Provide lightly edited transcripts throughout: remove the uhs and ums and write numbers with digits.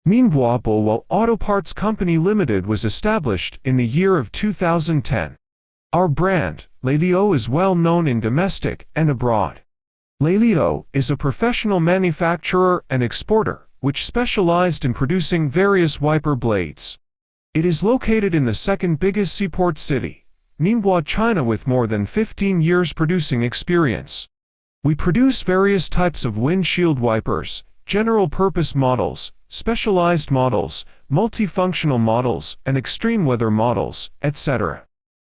Meanwhile, Auto Parts Company Limited was established in the year of 2010. Our brand, LELION, is well known in domestic and abroad. LELION is a professional manufacturer and exporter, which specialized in producing various wiper blades. It is located in the second biggest seaport city, Ningbo, China, with more than 15 years producing experience. We produce various types of windshield wipers, general-purpose models, specialized models, multifunctional models, and extreme weather models, etc.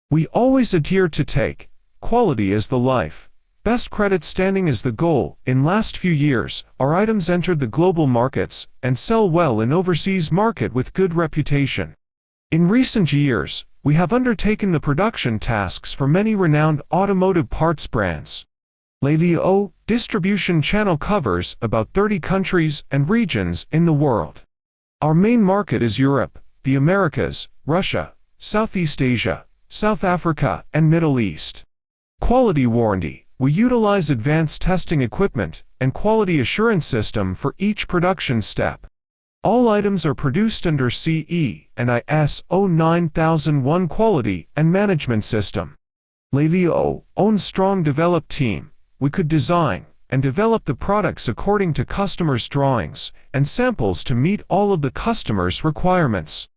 We always adhere to take quality as the life. Best credit standing is the goal. In last few years, our items entered the global markets and sell well in overseas market with good reputation. In recent years, we have undertaken the production tasks for many renowned automotive parts brands. LELION distribution channel covers about 30 countries and regions in the world. Our main market is Europe, the Americas, Russia, Southeast Asia, South Africa, and Middle East. Quality warranty. We utilize advanced testing equipment and quality assurance system for each production step. All items are produced under CE and ISO 9001 quality and management system. LELION owns strong developed team. We could design and develop the products according to customers' drawings and samples to meet all of the customers' requirements.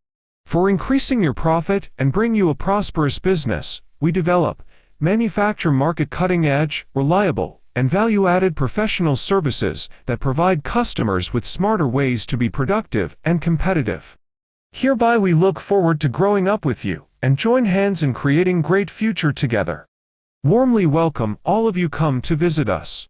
For increasing your profit and bring you a prosperous business, we develop, manufacture market cutting-edge, reliable, and value-added professional services that provide customers with smarter ways to be productive and competitive. Hereby we look forward to growing up with you and join hands in creating great future together. Warmly welcome all of you come to visit us.